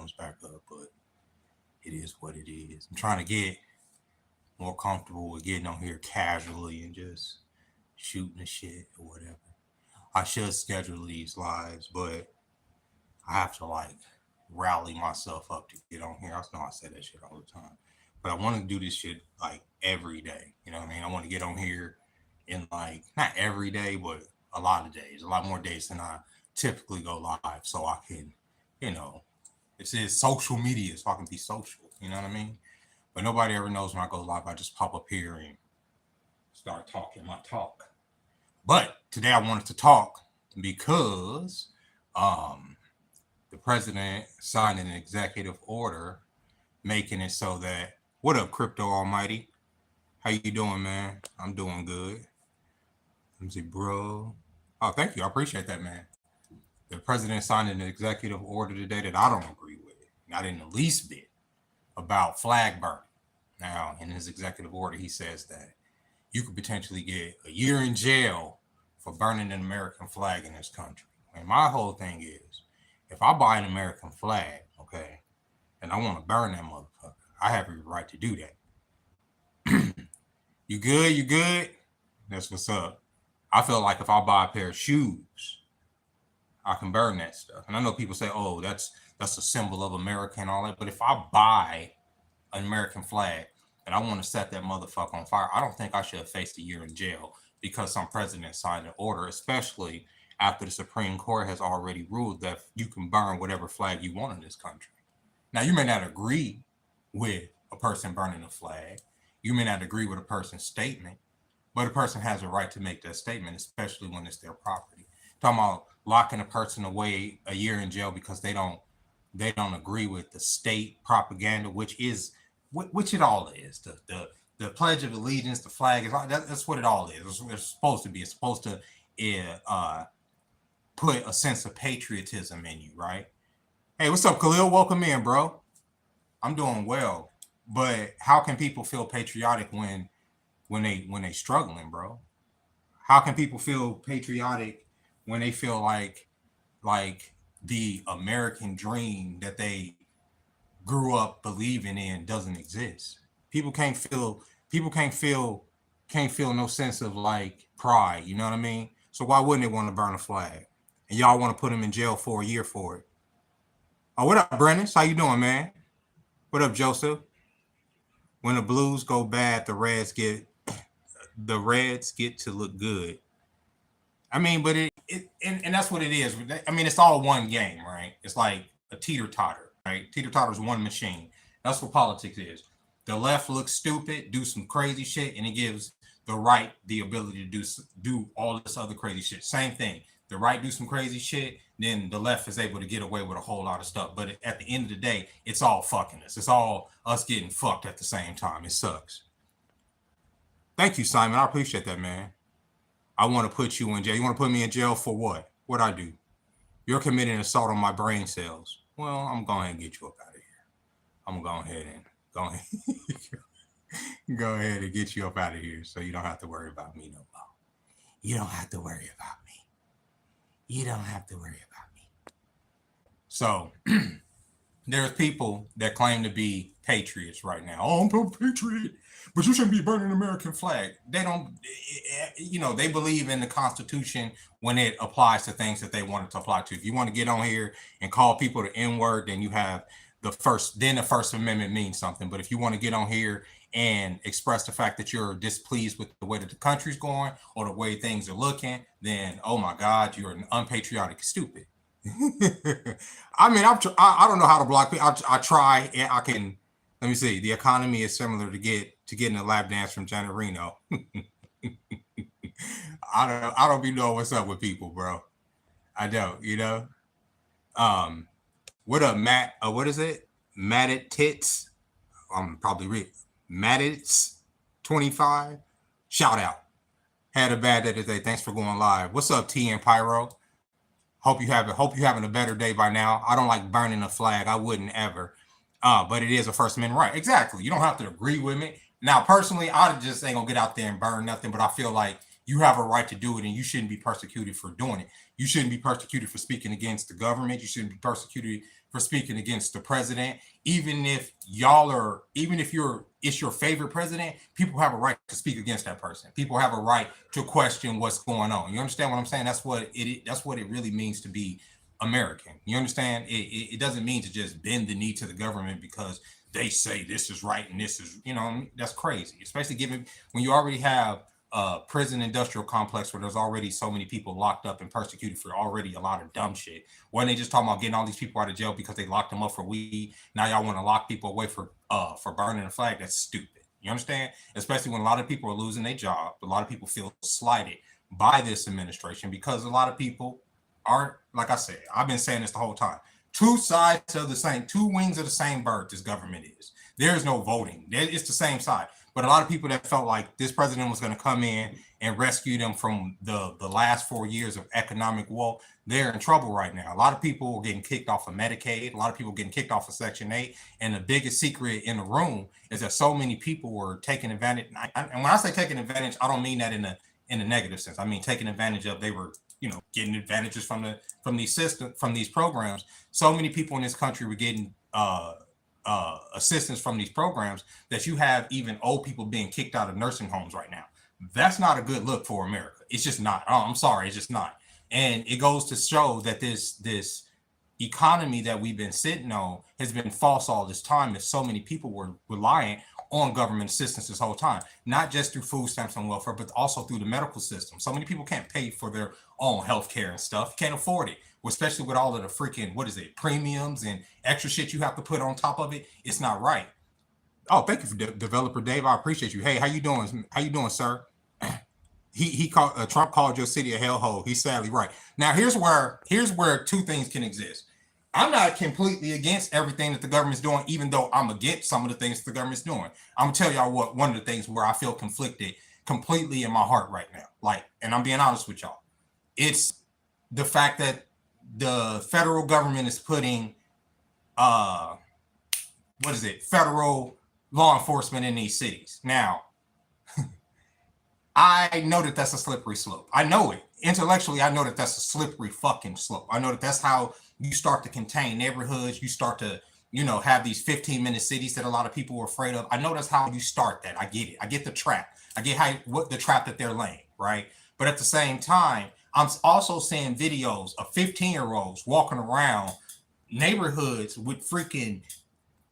comes back up, but it is what it is. I'm trying to get more comfortable with getting on here casually and just shooting the shit or whatever. I should schedule these lives, but I have to like rally myself up to get on here. I know I say that shit all the time, but I want to do this shit like every day. You know what I mean? I want to get on here in like not every day, but a lot of days, a lot more days than I typically go live, so I can, you know, this is social media, so I can be social. You know what I mean? But nobody ever knows when I go live. I just pop up here and start talking my talk. But today I wanted to talk because um, the president signed an executive order making it so that what up, Crypto Almighty? How you doing, man? I'm doing good. Let me see, bro. Oh, thank you. I appreciate that, man. The president signed an executive order today that I don't agree with, not in the least bit, about flag burning. Now, in his executive order, he says that you could potentially get a year in jail for burning an American flag in this country. And my whole thing is, if I buy an American flag, okay, and I want to burn that motherfucker, I have every right to do that. You good? You good? That's what's up. I feel like if I buy a pair of shoes, I can burn that stuff. And I know people say, "Oh, that's a symbol of America and all that." But if I buy an American flag and I want to set that motherfucker on fire, I don't think I should have faced a year in jail because some president signed an order, especially after the Supreme Court has already ruled that you can burn whatever flag you want in this country. Now, you may not agree with a person burning a flag. You may not agree with a person's statement, but a person has a right to make that statement, especially when it's their property. Talking about locking a person away a year in jail because they don't agree with the state propaganda, which it all is. The Pledge of Allegiance, the flag is that's what it all is. It's supposed to be. It's supposed to put a sense of patriotism in you, right? Hey, what's up, Khalil? Welcome in, bro. I'm doing well, but how can people feel patriotic when they struggling, bro? How can people feel patriotic when they feel like the American dream that they grew up believing in doesn't exist? People can't feel no sense of like pride, you know what I mean? So why wouldn't they want to burn a flag? And y'all want to put them in jail for a year for it. Oh, what up, Brennan? How you doing, man? What up, Joseph? When the Blues go bad, the Reds get to look good. I mean, but and that's what it is. I mean, it's all one game, right? It's like a teeter-totter, right? Teeter-totter is one machine. That's what politics is. The left looks stupid, do some crazy shit, and it gives the right the ability to do all this other crazy shit. Same thing. The right do some crazy shit, then the left is able to get away with a whole lot of stuff. But at the end of the day, it's all fucking us. It's all us getting fucked at the same time. It sucks. Thank you, Simon. I appreciate that, man. I want to put you in jail. You want to put me in jail for what? What'd I do? You're committing assault on my brain cells. Well, I'm going to get you up out of here. I'm going to go ahead go ahead and get you up out of here so you don't have to worry about me no more. You don't have to worry about me. You don't have to worry about me. So there's people that claim to be patriots right now. Oh, I'm a patriot, but you shouldn't be burning an American flag. They don't, they believe in the Constitution when it applies to things that they want it to apply to. If you want to get on here and call people the N-word, then you have the First Amendment means something. But if you want to get on here and express the fact that you're displeased with the way that the country's going or the way things are looking, then, oh my God, you're an unpatriotic stupid. I mean, I don't know how to block people. I try and I can. Let me see. The economy is similar to getting a lap dance from Gianna Reno. I don't be knowing what's up with people, bro. I don't. What up, Matt? What is it? Matted Tits. I'm probably read Mattit's 25. Shout out. Had a bad day today. Thanks for going live. What's up, T and Pyro? Hope you're having a better day by now. I don't like burning a flag. I wouldn't ever. But it is a First Amendment right. Exactly. You don't have to agree with me. Now, personally, I just ain't gonna get out there and burn nothing, but I feel like you have a right to do it and you shouldn't be persecuted for doing it. You shouldn't be persecuted for speaking against the government. You shouldn't be persecuted for speaking against the president. Even if it's your favorite president, people have a right to speak against that person. People have a right to question what's going on. You understand what I'm saying? That's what it really means to be American. You understand? It doesn't mean to just bend the knee to the government because they say this is right and this is, that's crazy. Especially given when you already have a prison industrial complex where there's already so many people locked up and persecuted for already a lot of dumb shit. When they just talking about getting all these people out of jail because they locked them up for weed. Now y'all want to lock people away for burning a flag. That's stupid. You understand? Especially when a lot of people are losing their job. A lot of people feel slighted by this administration because a lot of people aren't, like I said, I've been saying this the whole time. Two wings of the same bird, this government is. There's no voting. It's the same side. But a lot of people that felt like this president was going to come in and rescue them from the last 4 years of economic woe, they're in trouble right now. A lot of people are getting kicked off of Medicaid. A lot of people getting kicked off of Section 8. And the biggest secret in the room is that so many people were taking advantage. And when I say taking advantage, I don't mean that in a negative sense. I mean taking advantage of, they were getting advantages from these programs. So many people in this country were getting assistance from these programs that you have even old people being kicked out of nursing homes right now. That's not a good look for America. It's just not. Oh, I'm sorry, it's just not. And it goes to show that this economy that we've been sitting on has been false all this time, if so many people were reliant on government assistance this whole time, not just through food stamps and welfare, but also through the medical system. So many people can't pay for their own health care and stuff, can't afford it, especially with all of the freaking, premiums and extra shit you have to put on top of it. It's not right. Oh, thank you for developer Dave. I appreciate you. Hey, how you doing? How you doing, sir? He called Trump called your city a hellhole. He's sadly right. Now here's where two things can exist. I'm not completely against everything that the government's doing, even though I'm against some of the things the government's doing. I'm gonna tell y'all what one of the things where I feel conflicted completely in my heart right now. And I'm being honest with y'all. It's the fact that the federal government is putting federal law enforcement in these cities. Now, I know that that's a slippery slope. I know it. Intellectually, I know that that's a slippery fucking slope. I know that that's how you start to contain neighborhoods. You start to, have these 15-minute cities that a lot of people are afraid of. I know that's how you start that. I get it. I get the trap. I get what the trap that they're laying, right? But at the same time, I'm also seeing videos of 15-year-olds walking around neighborhoods with freaking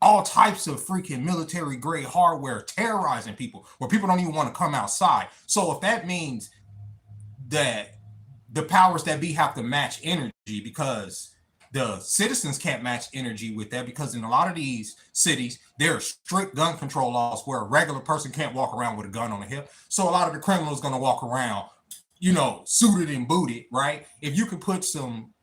all types of freaking military grade hardware, terrorizing people where people don't even want to come outside. So if that means that the powers that be have to match energy, because the citizens can't match energy with that, because in a lot of these cities, there are strict gun control laws where a regular person can't walk around with a gun on the hip. So a lot of the criminals going to walk around, suited and booted, right? If you could put some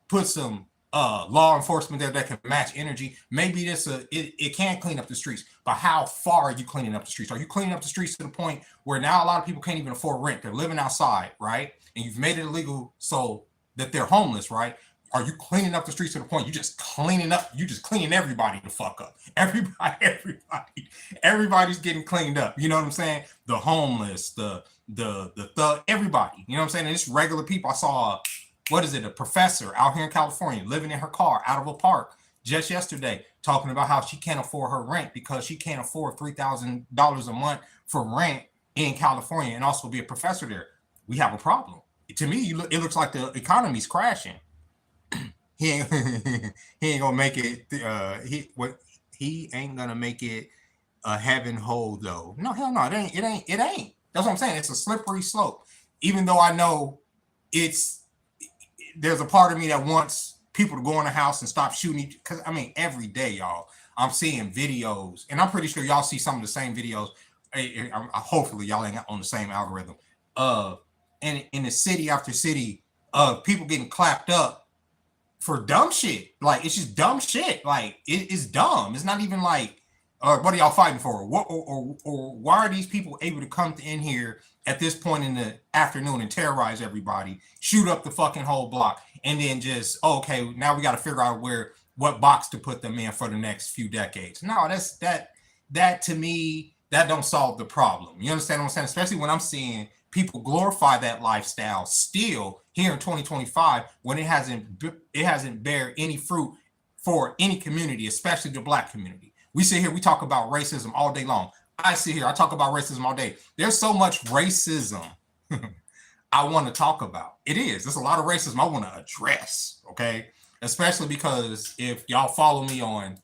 law enforcement there that can match energy, maybe it can clean up the streets. But how far are you cleaning up the streets? Are you cleaning up the streets to the point where now a lot of people can't even afford rent? They're living outside, right? And you've made it illegal so that they're homeless, right? Are you cleaning up the streets to the point you just cleaning everybody the fuck up? Everybody's getting cleaned up. You know what I'm saying? The homeless, the thug, everybody. You know what I'm saying? And it's regular people. I saw a professor out here in California living in her car out of a park just yesterday, talking about how she can't afford her rent because she can't afford $3,000 a month for rent in California and also be a professor there. We have a problem. To me, it looks like the economy's crashing. He ain't gonna make it. He ain't gonna make it a heaven hole though. No, hell no, it ain't. That's what I'm saying. It's a slippery slope. Even though I know there's a part of me that wants people to go in the house and stop shooting, because every day, y'all, I'm seeing videos, and I'm pretty sure y'all see some of the same videos. Hopefully y'all ain't on the same algorithm. And in the city after city of people getting clapped up for dumb shit. Like, it's just dumb shit. Like, it's dumb. It's not even like, what are y'all fighting for? What or why are these people able to come in here at this point in the afternoon and terrorize everybody, shoot up the fucking whole block, and then just, okay, now we got to figure out what box to put them in for the next few decades? No, that to me, that don't solve the problem. You understand what I'm saying? Especially when I'm seeing people glorify that lifestyle still here in 2025 when it hasn't bear any fruit for any community, especially the black community. We sit here, we talk about racism all day long. I sit here, I talk about racism all day. There's so much racism I want to talk about. There's a lot of racism I want to address, okay? Especially because if y'all follow me on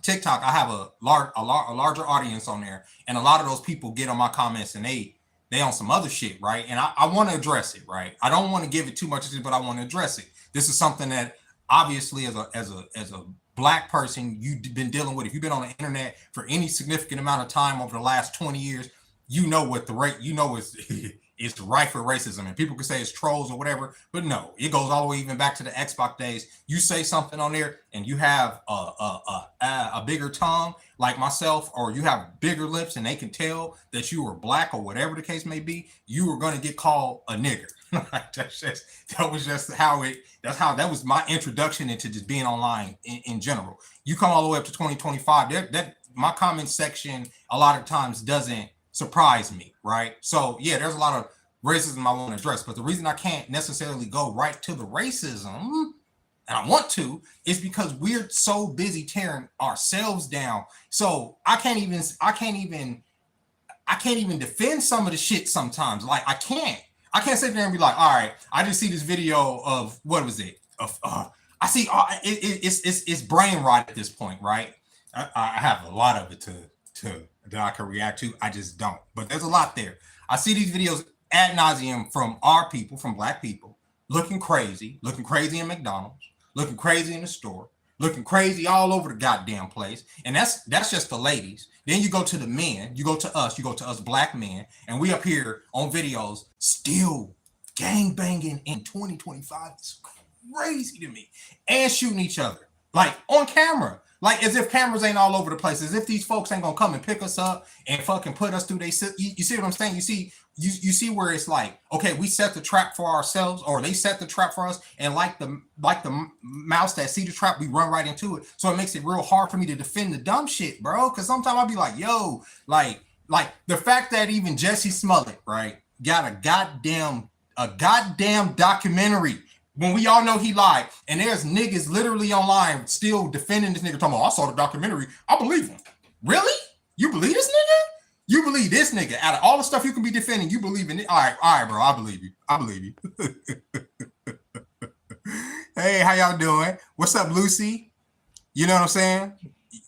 TikTok, I have a larger audience on there, and a lot of those people get on my comments and they on some other shit, right? And I want to address it, right? I don't want to give it too much, but I want to address it. This is something that obviously as a black person you've been dealing with. If you've been on the internet for any significant amount of time over the last 20 years, you know what the rate, you know, is it's rife for racism. And people can say it's trolls or whatever, but no, it goes all the way even back to the Xbox days. You say something on there and you have a bigger tongue like myself, or you have bigger lips and they can tell that you were black or whatever the case may be, you were going to get called a nigger. that was my introduction into just being online in general. You come all the way up to 2025, that my comment section a lot of times doesn't surprise me, right? So yeah, there's a lot of racism I want to address, but the reason I can't necessarily go right to the racism, and I want to, is because we're so busy tearing ourselves down. So I can't even defend some of the shit sometimes. Like I can't sit there and be like, all right, I just see this video of what was it? I see it's brain rot at this point, right? I have a lot of it to that I can react to. I just don't. But there's a lot there. I see these videos ad nauseum from our people, from black people, looking crazy in McDonald's, looking crazy in the store, looking crazy all over the goddamn place. And that's just the ladies. Then you go to the men, you go to us black men, and we up here on videos still gang banging in 2025. It's crazy to me. And shooting each other, like on camera. Like as if cameras ain't all over the place, as if these folks ain't gonna come and pick us up and fucking put us through you see what I'm saying? You see where it's like, okay, we set the trap for ourselves, or they set the trap for us, and like the mouse that see the trap, we run right into it. So it makes it real hard for me to defend the dumb shit, bro. Cause sometimes I'll be like, yo, like the fact that even Jesse Smollett, right, got a goddamn documentary when we all know he lied, and there's niggas literally online still defending this nigga, talking about, I saw the documentary, I believe him. Really? You believe this nigga? You believe this nigga? Out of all the stuff you can be defending, you believe in it? All right, bro, I believe you. Hey, how y'all doing? What's up, Lucy? You know what I'm saying?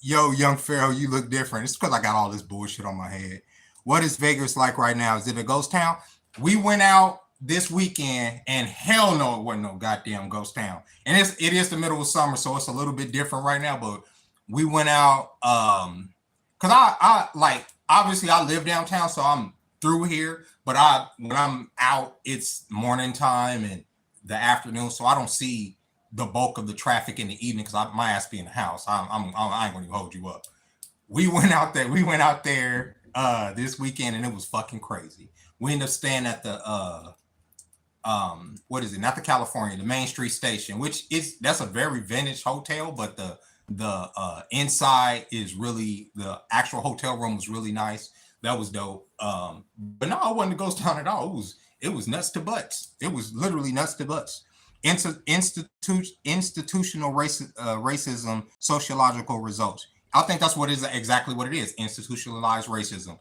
Yo, young Pharaoh, you look different. It's because I got all this bullshit on my head. What is Vegas like right now? Is it a ghost town? We went out this weekend, and hell no, it wasn't no goddamn ghost town. And it is the middle of summer, so it's a little bit different right now. But we went out because I like, obviously I live downtown, so I'm through here. But when I'm out, it's morning time and the afternoon, so I don't see the bulk of the traffic in the evening because my ass be in the house. I ain't gonna even hold you up. We went out there this weekend, and it was fucking crazy. We ended up staying at the what is it? Not the California, the Main Street Station, that's a very vintage hotel, but the inside is really, the actual hotel room was really nice. That was dope. But no, it wasn't a ghost town at all. It was nuts to butts. It was literally nuts to butts. Institutional racism, sociological results. I think that's exactly what it is. Institutionalized racism.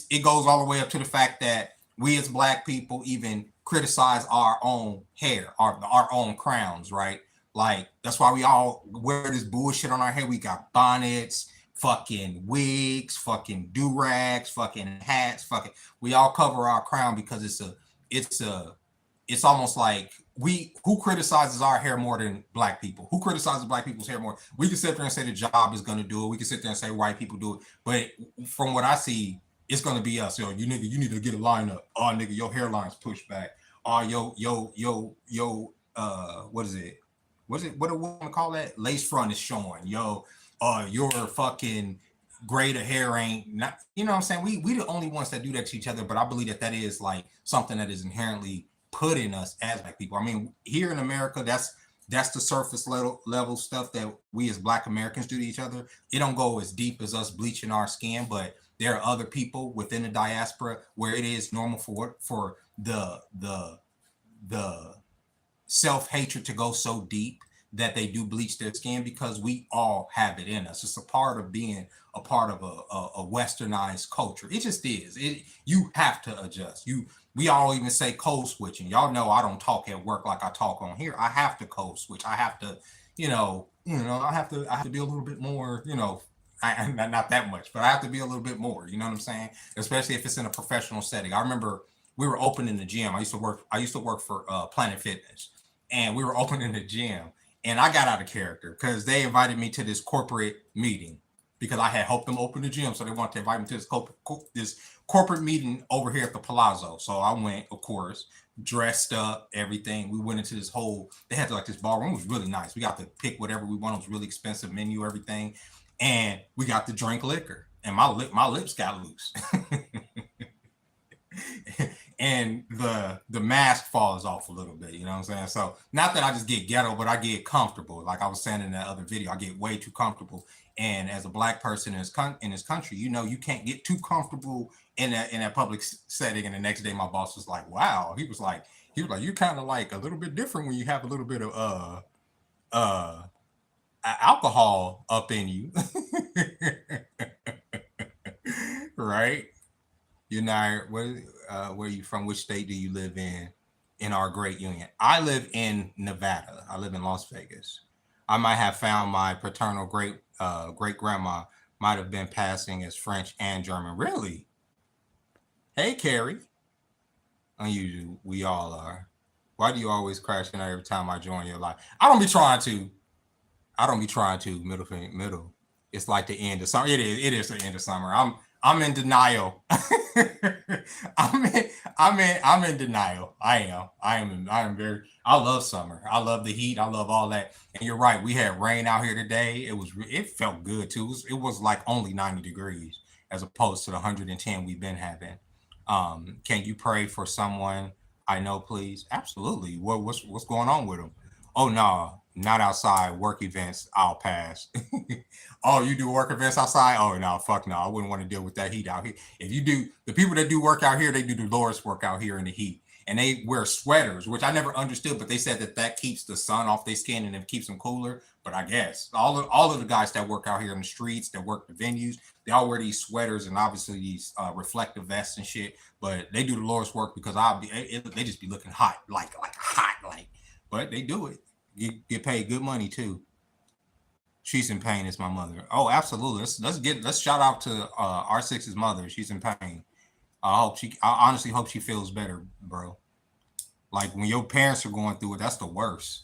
It goes all the way up to the fact that we as black people even criticize our own hair, our own crowns, right? Like that's why we all wear this bullshit on our head. We got bonnets, fucking wigs, fucking do-rags, fucking hats, we all cover our crown because it's almost like who criticizes our hair more than black people? Who criticizes black people's hair more? We can sit there and say the job is gonna do it. We can sit there and say white people do it. But from what I see, it's gonna be us. Yo, you nigga, you need to get a line up. Oh nigga, your hairline's pushed back. Oh what is it? What do we want to call that? Lace front is showing. Yo, your fucking braid of hair ain't not, you know what I'm saying? We the only ones that do that to each other, but I believe that is like something that is inherently put in us as black people. I mean, here in America, that's the surface level stuff that we as black Americans do to each other. It don't go as deep as us bleaching our skin, but there are other people within the diaspora where it is normal for the self-hatred to go so deep that they do bleach their skin because we all have it in us. It's a part of being a part of a westernized culture. It just is. You have to adjust. We all even say code switching. Y'all know I don't talk at work like I talk on here. I have to code switch. I have to, I have to be a little bit more, not that much, but I have to be a little bit more. You know what I'm saying? Especially if it's in a professional setting. I remember we were opening the gym. I used to work for Planet Fitness, and we were opening the gym, and I got out of character because they invited me to this corporate meeting because I had helped them open the gym, so they wanted to invite me to this corporate meeting over here at the Palazzo. So I went, of course, dressed up, everything. We went into this whole. They had like this ballroom. It was really nice. We got to pick whatever we want. It was really expensive menu, everything, and we got to drink liquor. And my lips got loose. And the mask falls off a little bit, you know what I'm saying? So not that I just get ghetto, but I get comfortable. Like I was saying in that other video, I get way too comfortable. And as a black person in this country, you can't get too comfortable in that public setting. And the next day, my boss was like, "Wow," he was like, "You're kind of like a little bit different when you have a little bit of alcohol up in you." Right? Where are you from? Which state do you live in our great union? I live in Nevada. I live in Las Vegas. I might have found my paternal great grandma might have been passing as French and German. Really? Hey, Carrie. Unusual. We all are. Why do you always crash in every time I join your life? I don't be trying to. Middle. It's like the end of summer. It is the end of summer. I'm in denial. I'm in denial. I am very. I love summer. I love the heat. I love all that. And you're right. We had rain out here today. It felt good too. It was like only 90 degrees as opposed to the 110 we've been having. Can you pray for someone I know, please? Absolutely. What's going on with them? Oh no, not outside. Work events, I'll pass. Oh, you do work events outside? Oh no, fuck no. I wouldn't want to deal with that heat out here. If you do, the people that do work out here, they do the Lord's work out here in the heat. And they wear sweaters, which I never understood, but they said that keeps the sun off their skin and it keeps them cooler. But I guess all of the guys that work out here in the streets, that work the venues, they all wear these sweaters and obviously these reflective vests and shit. But they do the Lord's work because they just be looking hot, like hot, like. But they do it. Get paid good money too. She's in pain. It's my mother. Oh, absolutely. Let's shout out to R6's mother. She's in pain. I honestly hope she feels better, bro. Like when your parents are going through it, that's the worst.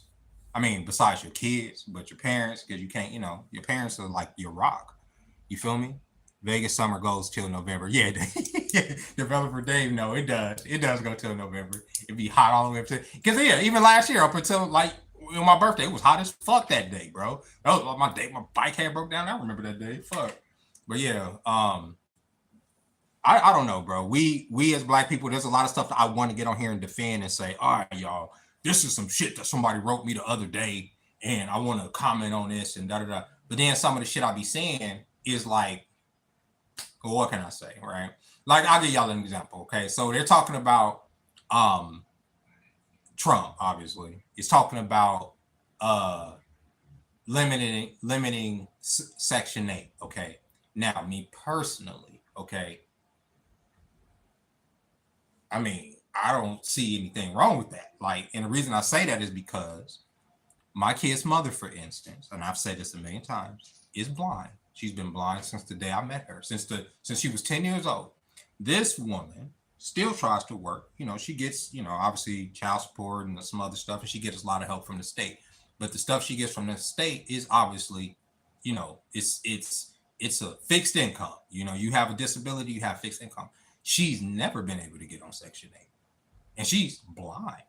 I mean, besides your kids, but your parents, because you can't, your parents are like your rock. You feel me? Vegas summer goes till November. Yeah, developer Dave, no, it does. It does go till November. It'd be hot all the way up to, because even last year up until like my birthday, it was hot as fuck that day, bro. That was my day. My bike had broke down. I remember that day. Fuck. But yeah, I don't know, bro. We as black people, there's a lot of stuff that I want to get on here and defend and say, all right, y'all, this is some shit that somebody wrote me the other day, and I want to comment on this and da da da. But then some of the shit I be saying is like, well, what can I say, right? Like I'll give y'all an example. Okay, so they're talking about Trump, obviously. He's talking about limiting Section 8. Okay. Now, me personally, okay, I mean, I don't see anything wrong with that. Like, and the reason I say that is because my kid's mother, for instance, and I've said this a million times, is blind. She's been blind since the day I met her, since she was 10 years old. This woman still tries to work. She gets, obviously child support and some other stuff, and she gets a lot of help from the state. But the stuff she gets from the state is obviously, it's a fixed income. You have a disability, you have fixed income. She's never been able to get on Section 8. And she's blind.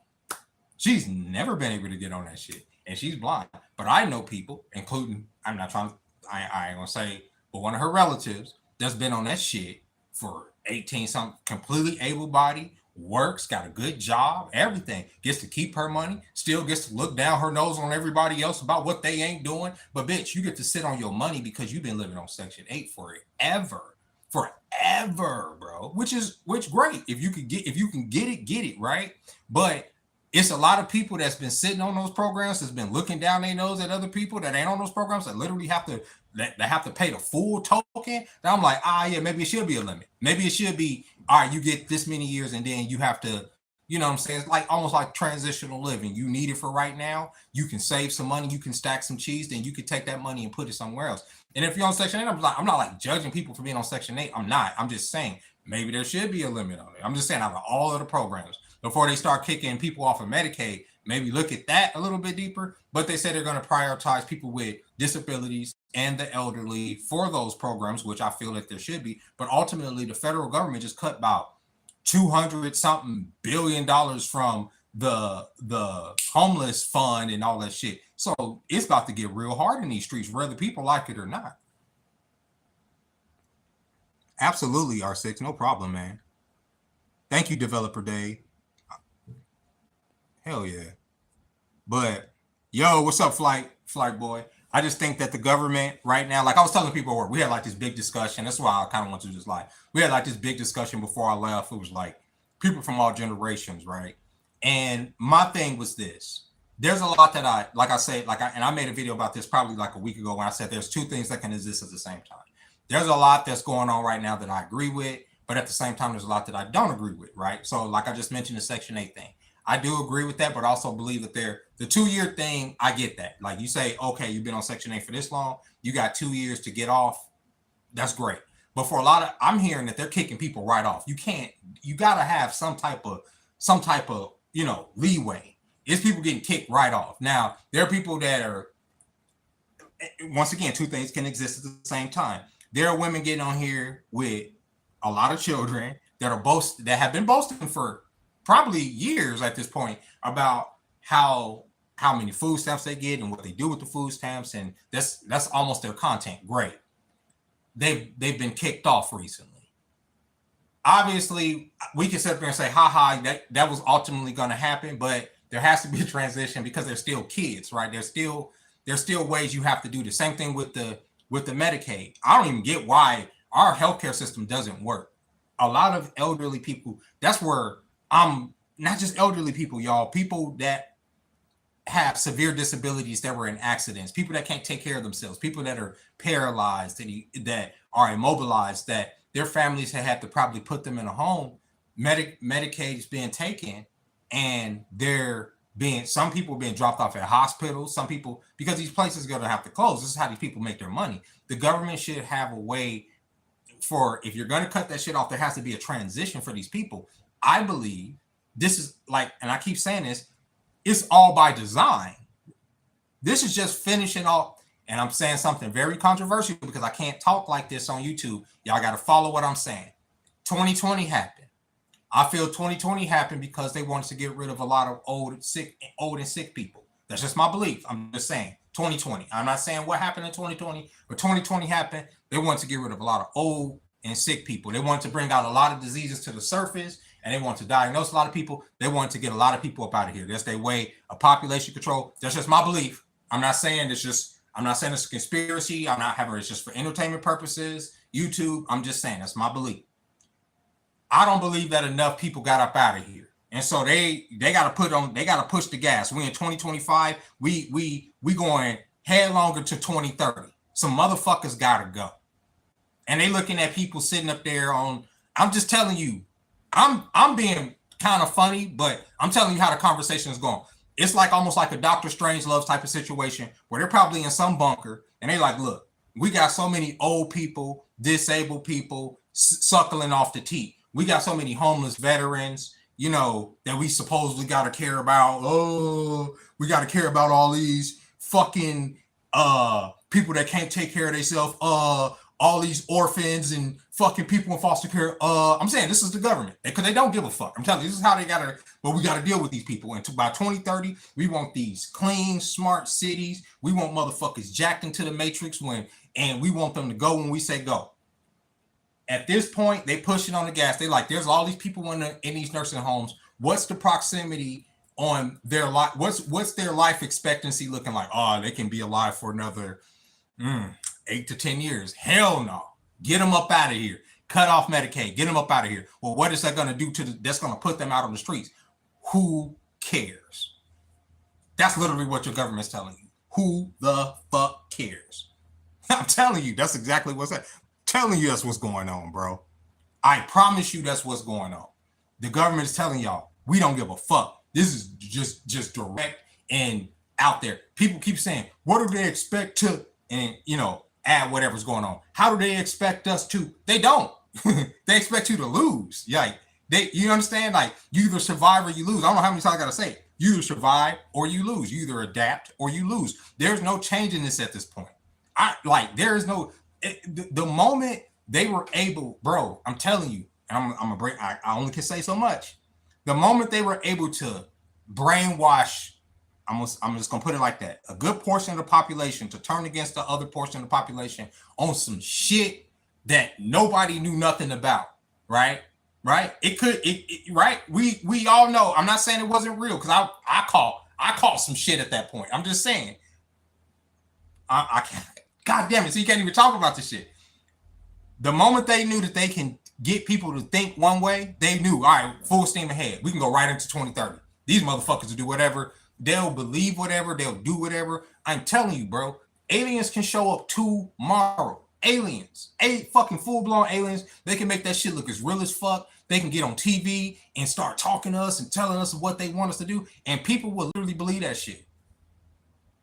She's never been able to get on that shit. And she's blind. But I know people, including, I ain't gonna say, but one of her relatives that's been on that shit for 18 something, completely able-bodied, works, got a good job, everything, gets to keep her money, still gets to look down her nose on everybody else about what they ain't doing. But bitch, you get to sit on your money because you've been living on Section 8 forever, bro. Which great. If you can get it, right? But it's a lot of people that's been sitting on those programs, that's been looking down their nose at other people that ain't on those programs, that literally have to that have to pay the full token. That I'm like, yeah, maybe it should be a limit. Maybe it should be, all right, you get this many years and then you have to, you know what I'm saying? It's like almost like transitional living. You need it for right now. You can save some money, you can stack some cheese, then you can take that money and put it somewhere else. And if you're on Section 8, I'm not like judging people for being on Section 8. I'm not. I'm just saying maybe there should be a limit on it. I'm just saying out of all of the programs, before they start kicking people off of Medicaid, maybe look at that a little bit deeper. But they say they're going to prioritize people with disabilities and the elderly for those programs, which I feel like there should be. But ultimately, the federal government just cut about 200 something billion dollars from the homeless fund and all that shit. So it's about to get real hard in these streets, whether people like it or not. Absolutely, R6, no problem, man. Thank you, Developer Day. Hell yeah. But yo, what's up, flight boy? I just think that the government right now, like I was telling people at work, we had like this big discussion. That's why I kind of want to just like, we had like this big discussion before I left. It was like people from all generations, right? And my thing was this. There's a lot that like I say, and I made a video about this probably like a week ago when I said there's two things that can exist at the same time. There's a lot that's going on right now that I agree with, but at the same time, there's a lot that I don't agree with, right? So like I just mentioned the Section 8 thing. I do agree with that, but also believe that the 2-year thing, I get that. Like you say, okay, you've been on Section 8 for this long, you got 2 years to get off. That's great. But for a lot of, I'm hearing that they're kicking people right off. You gotta have some type of, leeway. It's people getting kicked right off. Now, there are people that are, once again, two things can exist at the same time. There are women getting on here with a lot of children that have been boasting for probably years at this point about how many food stamps they get and what they do with the food stamps, and that's almost their content. Great. They've been kicked off recently. Obviously, we can sit there and say, that was ultimately going to happen, but there has to be a transition because they're still kids, right? There's still ways you have to do the same thing with the Medicaid. I don't even get why our healthcare system doesn't work. A lot of elderly people, that's where not just elderly people, y'all, people that have severe disabilities that were in accidents, people that can't take care of themselves, people that are paralyzed, that are immobilized, that their families have had to probably put them in a home. Medicaid is being taken, and some people being dropped off at hospitals, some people, because these places are going to have to close. This is how these people make their money. The government should have a way for, if you're going to cut that shit off, there has to be a transition for these people. I believe this is like, and I keep saying this, it's all by design. This is just finishing off, and I'm saying something very controversial because I can't talk like this on YouTube. Y'all got to follow what I'm saying. 2020 happened. I feel 2020 happened because they wanted to get rid of a lot of old and sick people. That's just my belief. I'm just saying 2020. I'm not saying what happened in 2020, but 2020 happened. They wanted to get rid of a lot of old and sick people. They wanted to bring out a lot of diseases to the surface, and they wanted to diagnose a lot of people. They wanted to get a lot of people up out of here. That's their way of population control. That's just my belief. I'm not saying it's a conspiracy. It's just for entertainment purposes. YouTube, I'm just saying that's my belief. I don't believe that enough people got up out of here. And so they got to push the gas. We in 2025, we going headlong into 2030. Some motherfuckers got to go. And they looking at people sitting up there I'm just telling you, I'm being kind of funny, but I'm telling you how the conversation is going. It's like almost like a Dr. Strangelove type of situation where they're probably in some bunker and they like, look, we got so many old people, disabled people suckling off the teat. We got so many homeless veterans, that we supposedly got to care about. Oh, we got to care about all these fucking people that can't take care of themselves. All these orphans and fucking people in foster care. I'm saying this is the government because they don't give a fuck. I'm telling you, this is how we got to deal with these people. And by 2030, we want these clean, smart cities. We want motherfuckers jacked into the matrix and we want them to go when we say go. At this point, they pushing on the gas. They like, there's all these people in these nursing homes. What's the proximity on their life? What's their life expectancy looking like? Oh, they can be alive for another 8 to 10 years. Hell no. Get them up out of here. Cut off Medicaid. Get them up out of here. Well, what is that going to do that's going to put them out on the streets? Who cares? That's literally what your government's telling you. Who the fuck cares? I'm telling you, that's exactly what's that. Telling you that's what's going on, bro. I promise you that's what's going on. The government is telling y'all, we don't give a fuck. This is just direct and out there. People keep saying, what do they expect to, and add whatever's going on. How do they expect us to? They don't. They expect you to lose. Like, you understand? Like, you either survive or you lose. I don't know how many times I gotta say it. You either survive or you lose. You either adapt or you lose. There's no change in this at this point. There is no, the moment they were able, bro, I'm telling you, and I'm a break. I only can say so much. The moment they were able to brainwash, I'm just gonna put it like that, a good portion of the population to turn against the other portion of the population on some shit that nobody knew nothing about, right? Right? Right? We all know. I'm not saying it wasn't real because I caught some shit at that point. I'm just saying. I can't. God damn it! So you can't even talk about this shit. The moment they knew that they can get people to think one way, they knew, all right, full steam ahead. We can go right into 2030. These motherfuckers will do whatever. They'll believe whatever. They'll do whatever. I'm telling you, bro. Aliens can show up tomorrow. Aliens, fucking full-blown aliens. They can make that shit look as real as fuck. They can get on TV and start talking to us and telling us what they want us to do, and people will literally believe that shit.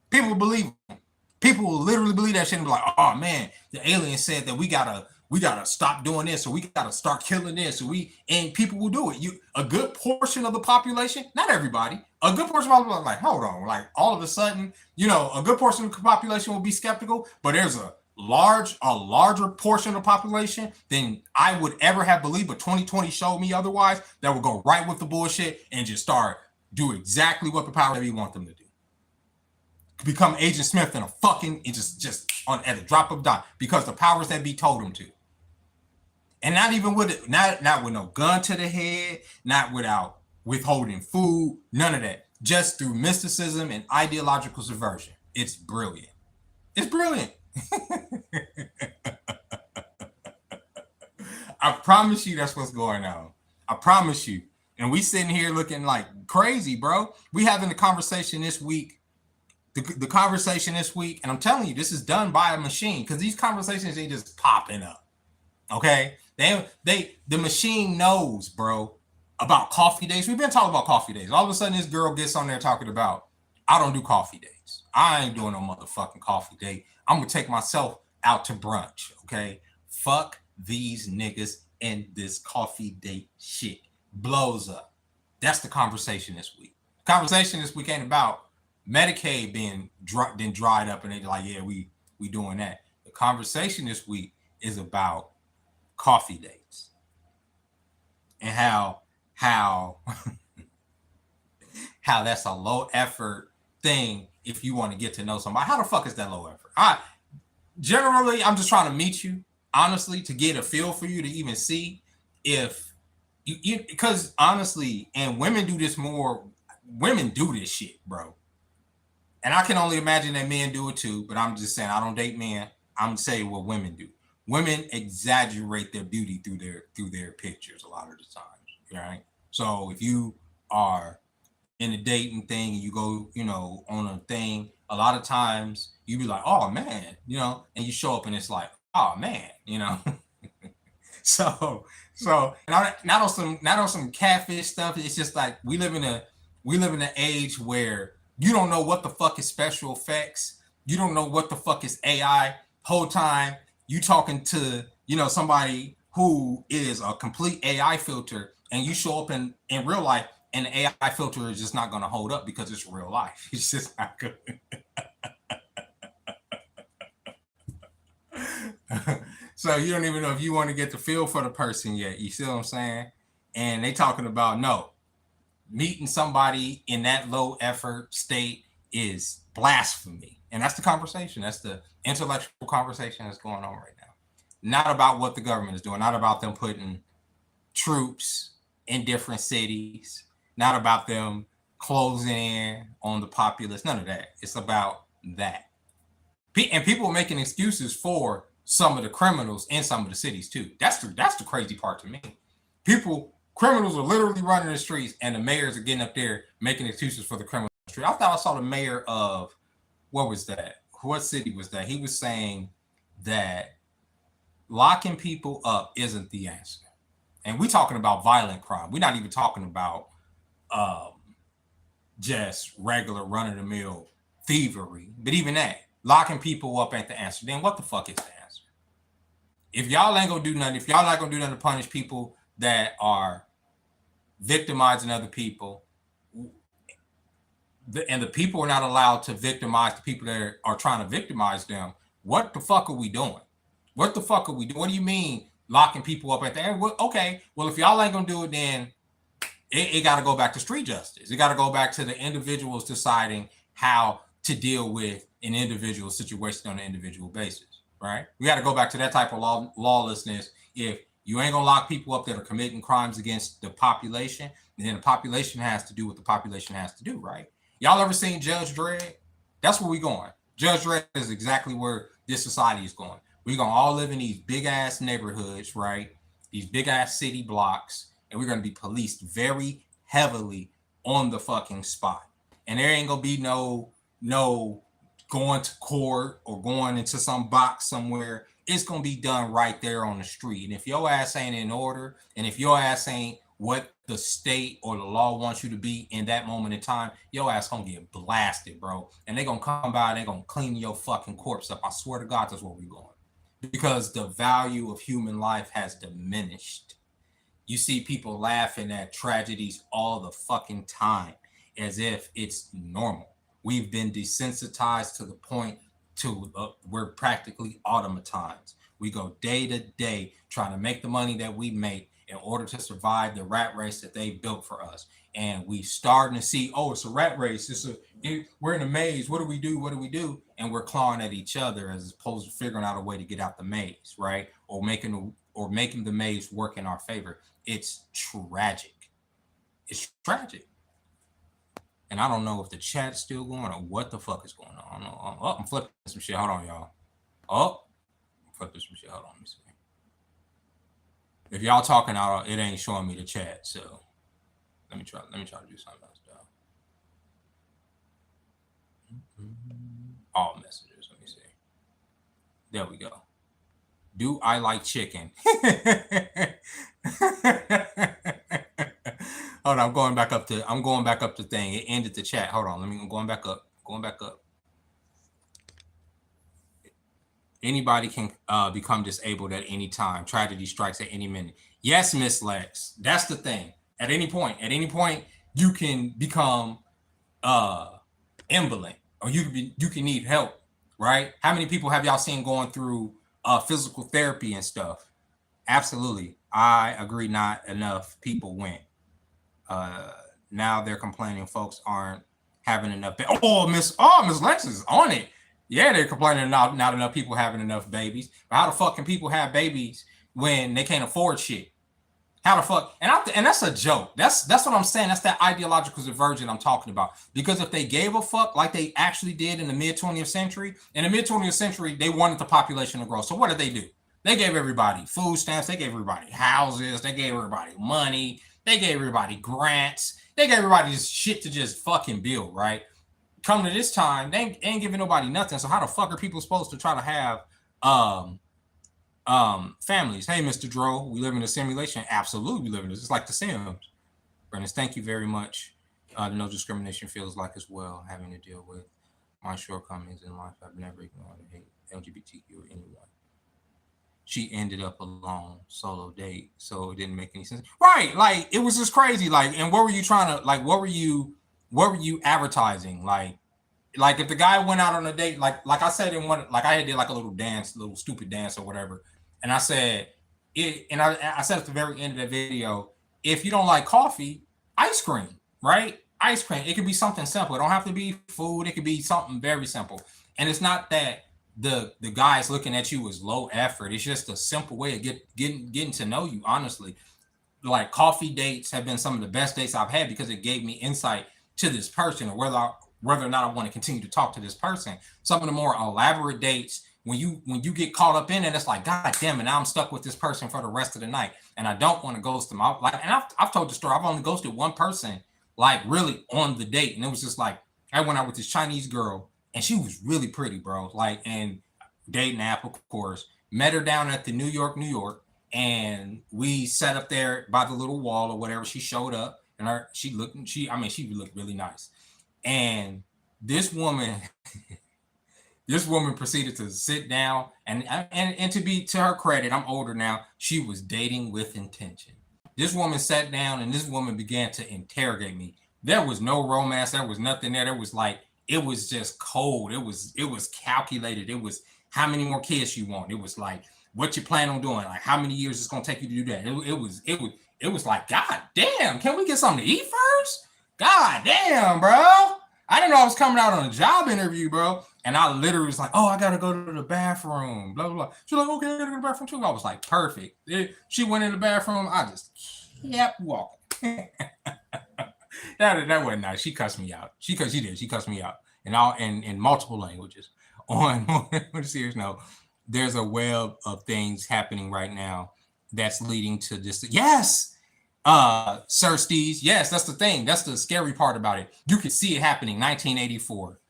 People will believe them. People will literally believe that shit and be like, oh man, the alien said that we gotta stop doing this, or we gotta start killing this, and people will do it. A good portion of the population, not everybody, a good portion of the population, like, hold on, like all of a sudden, a good portion of the population will be skeptical, but there's a larger portion of the population than I would ever have believed, but 2020 showed me otherwise, that will go right with the bullshit and just start do exactly what the power that we want them to do. Become Agent Smith in a fucking, just on at a drop of a dime, because the powers that be told them to. And not even with it, not with no gun to the head, not without withholding food, none of that. Just through mysticism and ideological subversion. It's brilliant. It's brilliant. I promise you that's what's going on. I promise you. And we sitting here looking like crazy, bro. We having a conversation this week. The conversation this week, and I'm telling you, this is done by a machine, because these conversations ain't just popping up. Okay? The machine knows, bro, about coffee days. We've been talking about coffee days. All of a sudden, this girl gets on there talking about, I don't do coffee days. I ain't doing no motherfucking coffee day. I'm gonna take myself out to brunch. Okay? Fuck these niggas and this coffee date shit. Blows up. That's the conversation this week. Conversation this week ain't about Medicaid being dried up, and they're like, yeah, we doing that. The conversation this week is about coffee dates and how that's a low effort thing if you want to get to know somebody. How the fuck is that low effort? Generally, I'm just trying to meet you, honestly, to get a feel for you, to even see if you because honestly, and women do this more. Women do this shit, bro. And I can only imagine that men do it too, but I'm just saying, I don't date men. I'm saying what women do. Women exaggerate their beauty through their pictures a lot of the times, right? So if you are in a dating thing and you go, on a thing, a lot of times you be like, oh man, and you show up and it's like, oh man, So not on some catfish stuff. It's just like we live in an age where you don't know what the fuck is special effects. You don't know what the fuck is AI. Whole time you talking to, somebody who is a complete AI filter, and you show up in real life, and the AI filter is just not going to hold up because it's real life. It's just not good. So you don't even know if you want to get the feel for the person yet. You see what I'm saying? And they talking about, no, meeting somebody in that low effort state is blasphemy. And that's the conversation. That's the intellectual conversation that's going on right now. Not about what the government is doing, not about them putting troops in different cities, not about them closing in on the populace, none of that. It's about that. And people are making excuses for some of the criminals in some of the cities too. That's the crazy part to me. People Criminals are literally running the streets, and the mayors are getting up there making excuses for the criminals on the street. I thought I saw the mayor of, what was that? What city was that? He was saying that locking people up isn't the answer. And we're talking about violent crime. We're not even talking about just regular run-of-the-mill thievery. But even that, locking people up ain't the answer. Then what the fuck is the answer? If y'all ain't gonna do nothing, if y'all not gonna do nothing to punish people that are victimizing other people, and the people are not allowed to victimize the people that are trying to victimize them, what the fuck are we doing? What the fuck are we doing? What do you mean locking people up at the end? Okay, well, if y'all ain't gonna do it, then it got to go back to street justice. It got to go back to the individuals deciding how to deal with an individual situation on an individual basis, right? We got to go back to that type of lawlessness. If you ain't gonna lock people up that are committing crimes against the population, then the population has to do what the population has to do, right? Y'all ever seen Judge Dredd? That's where we going. Judge Dredd is exactly where this society is going. We're gonna all live in these big ass neighborhoods, right? These big ass city blocks, and we're gonna be policed very heavily on the fucking spot. And there ain't gonna be no going to court or going into some box somewhere. It's gonna be done right there on the street. And if your ass ain't in order, and if your ass ain't what the state or the law wants you to be in that moment in time, your ass gonna get blasted, bro. And they gonna come by and they gonna clean your fucking corpse up. I swear to God, that's where we're going. Because the value of human life has diminished. You see people laughing at tragedies all the fucking time as if it's normal. We've been desensitized to the point to we're practically automatons. We go day to day trying to make the money that we make in order to survive the rat race that they built for us. And we starting to see, oh, it's a rat race. We're in a maze. What do we do? What do we do? And we're clawing at each other as opposed to figuring out a way to get out the maze, right? Or making the maze work in our favor. It's tragic. It's tragic. And I don't know if the chat's still going or what the fuck is going on. I don't know. Oh, I'm flipping some shit. Hold on, y'all. Oh, I'm flipping some shit. Hold on, let me see. If y'all talking out, it ain't showing me the chat. So let me try to do something else, though. All messages. Let me see. There we go. Do I like chicken? Hold on, I'm going back up the thing. It ended the chat. Hold on, I'm going back up. Anybody can become disabled at any time. Tragedy strikes at any minute. Yes, Miss Lex. That's the thing. At any point, you can become indolent, or you can need help, right? How many people have y'all seen going through physical therapy and stuff? Absolutely. I agree. Not enough people went. Now they're complaining folks aren't having enough. Miss Lex is on it. Yeah, they're complaining not enough people having enough babies. But how the fuck can people have babies when they can't afford shit? How the fuck? And that's a joke. That's what I'm saying. That's that ideological divergence I'm talking about. Because if they gave a fuck like they actually did in the mid 20th century, they wanted the population to grow. So what did they do? They gave everybody food stamps. They gave everybody houses. They gave everybody money. They gave everybody grants. They gave everybody just shit to just fucking build, right? Come to this time, they ain't giving nobody nothing. So how the fuck are people supposed to try to have families? Hey, Mr. Dro, we live in a simulation. Absolutely, we live in this. It's like The Sims. Brennan, thank you very much. No discrimination feels like as well, having to deal with my shortcomings in life. I've never ignored or hate LGBTQ or anyone. She ended up alone, solo date, so it didn't make any sense. Right, like it was just crazy. Like, and what were you trying to like? What were you advertising? Like if the guy went out on a date, like I said in one, like I did like a little stupid dance or whatever, and I said it, and I said at the very end of that video, if you don't like coffee, ice cream, right? Ice cream. It could be something simple. It don't have to be food. It could be something very simple, and it's not that the guy's looking at you as low effort. It's just a simple way of getting to know you, honestly. Like coffee dates have been some of the best dates I've had because it gave me insight to this person, or whether or not I want to continue to talk to this person. Some of the more elaborate dates when you get caught up in it, it's like, God damn it, now I'm stuck with this person for the rest of the night, and I don't want to ghost them. I've told the story. I've only ghosted one person, like really on the date, and it was just like I went out with this Chinese girl, and she was really pretty, bro. Like, and dating app, of course. Met her down at the New York, and we sat up there by the little wall or whatever. She showed up, and she looked really nice. And this woman, this woman proceeded to sit down, and to her credit, I'm older now. She was dating with intention. This woman sat down, and this woman began to interrogate me. There was no romance. There was nothing there. It was just cold. It was calculated. It was how many more kids you want. It was like, what you plan on doing? Like, how many years it's gonna take you to do that? It was like, God damn, can we get something to eat first? God damn, bro. I didn't know I was coming out on a job interview, bro. And I literally was like, oh, I gotta go to the bathroom, blah, blah, blah. She's like, okay, I gotta go to the bathroom too. I was like, perfect. She went in the bathroom. I just kept walking. that wasn't nice. She cussed me out. She cussed me out in multiple languages. On a serious note, there's a web of things happening right now that's leading to this. Yes, Sir Steez. Yes, that's the thing. That's the scary part about it. You can see it happening. 1984.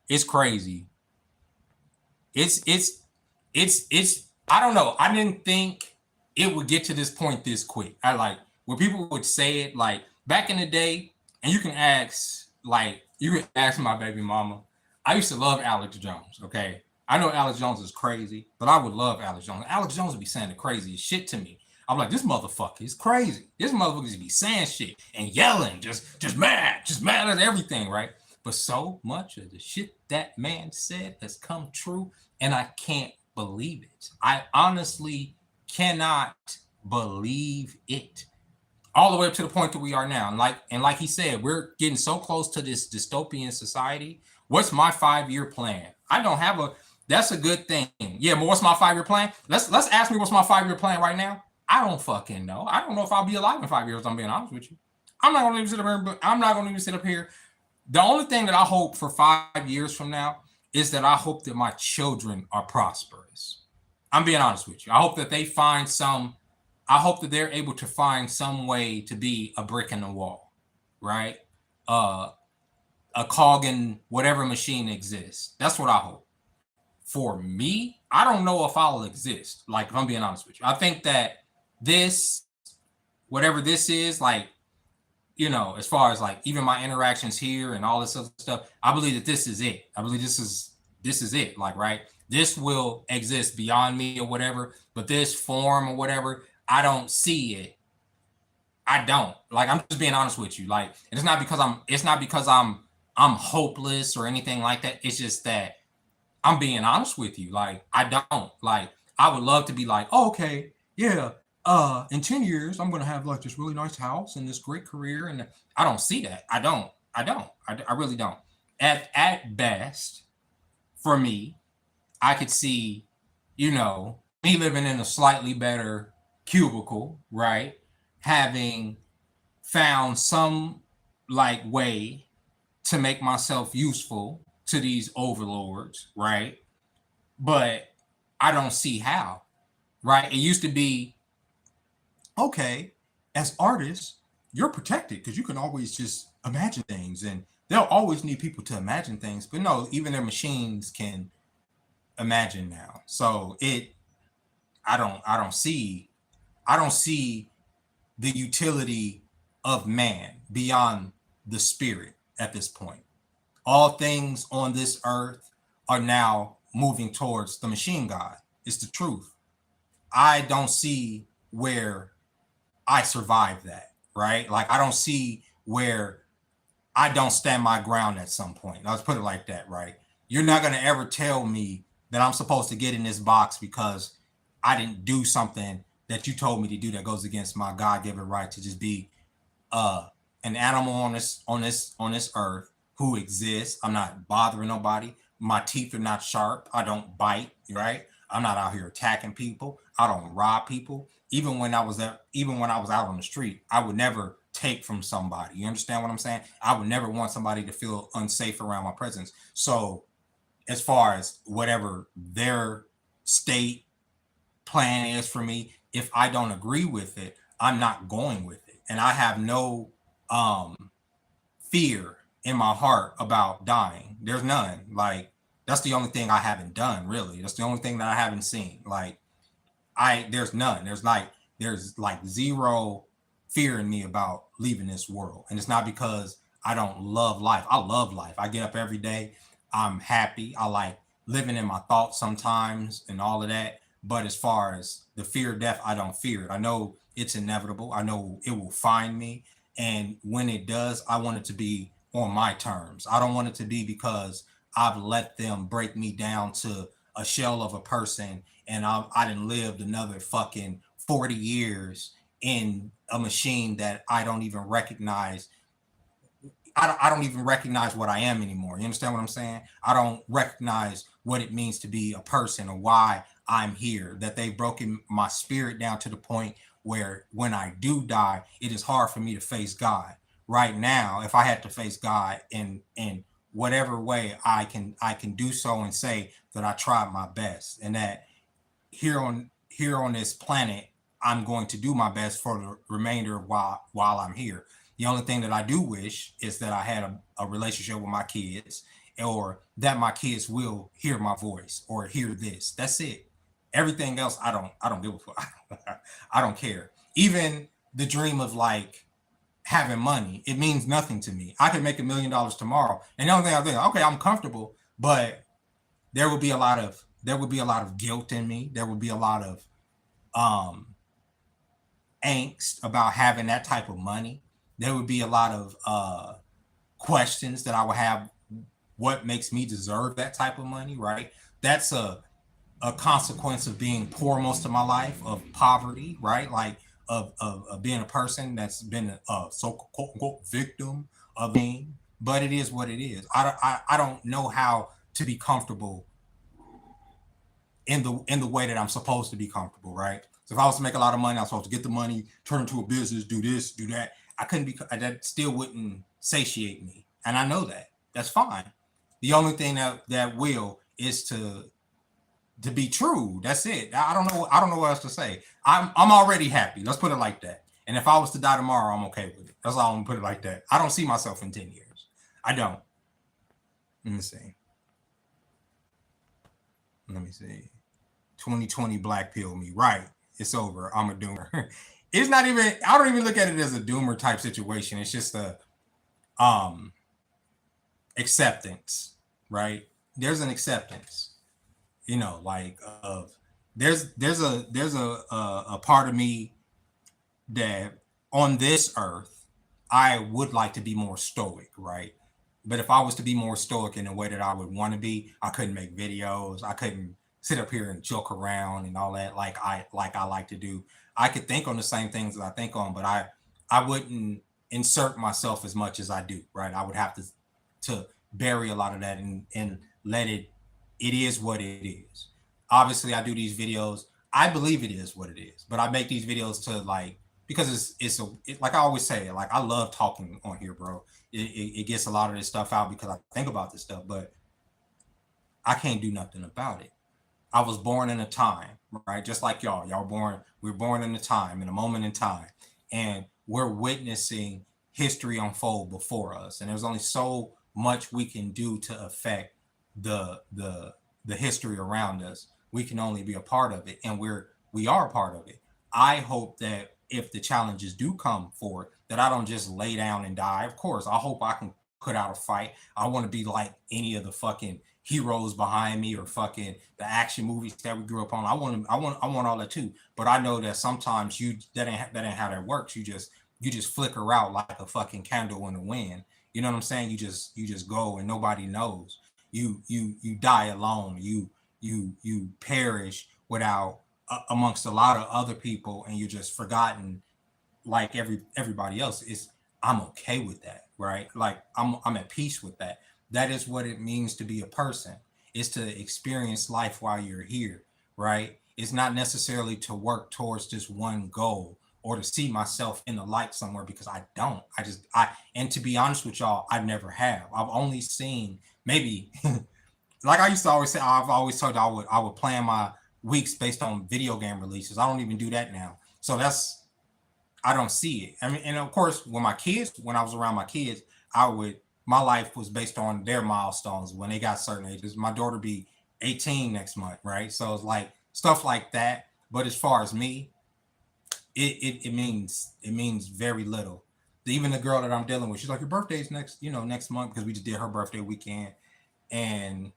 It's crazy. It's. I don't know. I didn't think it would get to this point this quick. I like when people would say it like back in the day, and you can ask my baby mama. I used to love Alex Jones, okay? I know Alex Jones is crazy, but I would love Alex Jones. Alex Jones would be saying the craziest shit to me. I'm like, this motherfucker is crazy. This motherfucker just be saying shit and yelling, just mad at everything, right? But so much of the shit that man said has come true, and I can't believe it. I honestly cannot believe it. All the way up to the point that we are now. And like he said, we're getting so close to this dystopian society. What's my 5-year plan? I don't have that's a good thing. Yeah, but what's my 5-year plan? Let's ask me what's my 5-year plan right now. I don't fucking know. I don't know if I'll be alive in 5 years, I'm being honest with you. I'm not gonna even sit up here. The only thing that I hope for 5 years from now is that I hope that my children are prosperous. I'm being honest with you. I hope that they're able to find some way to be a brick in the wall, right? A cog in whatever machine exists. That's what I hope. For me, I don't know if I'll exist. Like, if I'm being honest with you, I think that whatever this is, like, you know, as far as like even my interactions here and all this other stuff, I believe that this is it. I believe this is it. Like, right, this will exist beyond me or whatever, but this form or whatever, I don't see it. I don't. Like, I'm just being honest with you. Like, and it's not because I'm hopeless or anything like that. It's just that I'm being honest with you. Like, I don't. Like, I would love to be like, oh, okay, yeah, in 10 years, I'm going to have like this really nice house and this great career. And I don't see that. I really don't. At best, for me, I could see, you know, me living in a slightly better cubicle, right? Having found some like way to make myself useful to these overlords, right? But I don't see how, right? It used to be, okay, as artists, you're protected because you can always just imagine things, and they'll always need people to imagine things. But no, even their machines can imagine now. So I don't see the utility of man beyond the spirit at this point. All things on this earth are now moving towards the machine god. It's the truth. I don't see where I survive that, right? Like, I don't see where I don't stand my ground at some point. Let's put it like that, right? You're not going to ever tell me that I'm supposed to get in this box because I didn't do something that you told me to do that goes against my God-given right to just be an animal on this earth who exists. I'm not bothering nobody. My teeth are not sharp. I don't bite, right? I'm not out here attacking people. I don't rob people. Even when I was out on the street, I would never take from somebody. You understand what I'm saying? I would never want somebody to feel unsafe around my presence. So as far as whatever their state plan is for me. If I don't agree with it, I'm not going with it. And I have no fear in my heart about dying. There's none. Like, that's the only thing I haven't done, really. That's the only thing that I haven't seen. Like, there's none. There's like zero fear in me about leaving this world. And it's not because I don't love life. I love life. I get up every day. I'm happy. I like living in my thoughts sometimes and all of that. But as far as the fear of death, I don't fear it. I know it's inevitable. I know it will find me. And when it does, I want it to be on my terms. I don't want it to be because I've let them break me down to a shell of a person, and I done lived another fucking 40 years in a machine that I don't even recognize. I don't even recognize what I am anymore. You understand what I'm saying? I don't recognize what it means to be a person or why I'm here. That they've broken my spirit down to the point where when I do die, it is hard for me to face God. Right now, if I had to face God in whatever way I can do so and say that I tried my best, and that here on this planet, I'm going to do my best for the remainder of while I'm here. The only thing that I do wish is that I had a relationship with my kids, or that my kids will hear my voice or hear this. That's it. Everything else, I don't give a fuck. I don't care. Even the dream of like having money, it means nothing to me. I could make $1 million tomorrow, and the only thing I think, okay, I'm comfortable, but there would be a lot of guilt in me. There would be a lot of um angst about having that type of money. There would be a lot of questions that I would have. What makes me deserve that type of money, right? That's a consequence of being poor most of my life, of poverty, right? Like of being a person that's been a so quote unquote victim of being. But it is what it is. I don't know how to be comfortable in the way that I'm supposed to be comfortable, right? So if I was to make a lot of money, I was supposed to get the money, turn into a business, do this, do that. I couldn't be that still wouldn't satiate me. And I know that. That's fine. The only thing that will is to be true. That's it. I don't know what else to say. I'm already happy. Let's put it like that. And if I was to die tomorrow, I'm okay with it. That's all I'm gonna put it like that. I don't see myself in 10 years. I don't. Let me see. Let me see. 2020 black pill me. Right. It's over. I'm a doomer. It's not even, I don't even look at it as a doomer type situation. It's just a um acceptance, right? There's an acceptance, like of there's a part of me that on this earth I would like to be more stoic, right? But if I was to be more stoic in the way that I would want to be, I couldn't make videos. I couldn't sit up here and joke around and all that like I like to do. I could think on the same things that I think on, but I wouldn't insert myself as much as I do, right? I would have to bury a lot of that and let it is what it is. Obviously, I do these videos. I believe it is what it is, but I make these videos to like because like I always say, like I love talking on here, bro. It gets a lot of this stuff out because I think about this stuff, but I can't do nothing about it. I was born in a time, right? Just like y'all. We're born in a time, in a moment in time. And we're witnessing history unfold before us. And there's only so much we can do to affect the history around us. We can only be a part of it. And we are a part of it. I hope that if the challenges do come forward, that I don't just lay down and die. Of course, I hope I can put out a fight. I want to be like any of the fucking heroes behind me or fucking the action movies that we grew up on. I want all that too. But I know that sometimes that ain't how that works. You just flicker out like a fucking candle in the wind. You know what I'm saying? You just go and nobody knows. You die alone. You perish without amongst a lot of other people, and you're just forgotten like everybody else. I'm okay with that, right? Like I'm at peace with that. That is what it means to be a person. Is to experience life while you're here, right? It's not necessarily to work towards just one goal or to see myself in the light somewhere, because I don't. And to be honest with y'all, I never have. I've only seen maybe like I used to always say, I've always told you I would plan my weeks based on video game releases. I don't even do that now. So that's I don't see it. I mean, and of course, when I was around my kids, I would my life was based on their milestones when they got certain ages. My daughter be 18 next month, right? So it's like stuff like that. But as far as me, it means very little. Even the girl that I'm dealing with, she's like, your birthday's next month because we just did her birthday weekend, and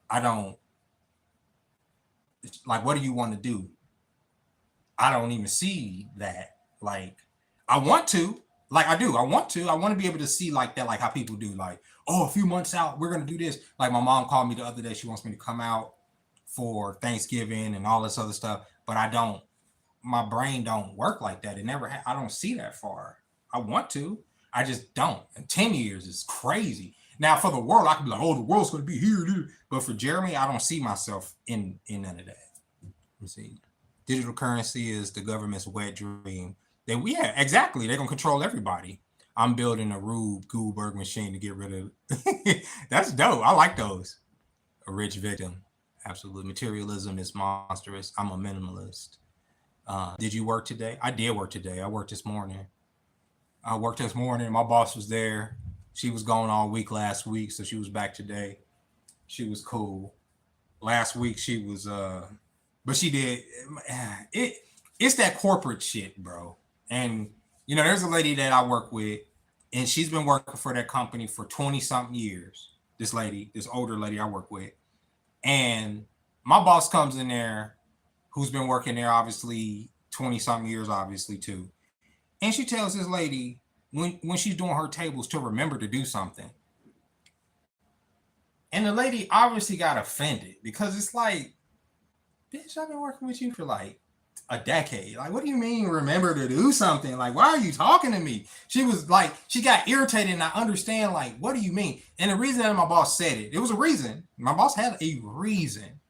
I don't like. What do you want to do? I don't even see that. Like, I want to, like, I do. I want to. I want to be able to see like that, like how people do. Like, oh, a few months out, we're gonna do this. Like, my mom called me the other day. She wants me to come out for Thanksgiving and all this other stuff, but I don't. My brain don't work like that. It never. I don't see that far. I want to. I just don't. And 10 years is crazy. Now, for the world, I could be like, oh, the world's gonna be here, dude. But for Jeremy, I don't see myself in none of that. Let me see. Digital currency is the government's wet dream. Yeah, exactly. They're gonna control everybody. I'm building a Rube Goldberg machine to get rid of. That's dope. I like those. A rich victim. Absolutely. Materialism is monstrous. I'm a minimalist. Did you work today? I did work today. I worked this morning. I worked this morning. My boss was there. She was gone all week last week, so she was back today. She was cool. Last week she was but she did it. It's that corporate shit, bro. And there's a lady that I work with, and she's been working for that company for 20 something years. This older lady I work with, and my boss comes in there, who's been working there obviously 20 something years, obviously too, and she tells this lady when she's doing her tables to remember to do something, and the lady obviously got offended because it's like, bitch, I've been working with you for like a decade. Like, what do you mean remember to do something? Like, why are you talking to me? She was like, she got irritated, and I understand, like, what do you mean? And the reason that my boss said it was a reason. My boss had a reason.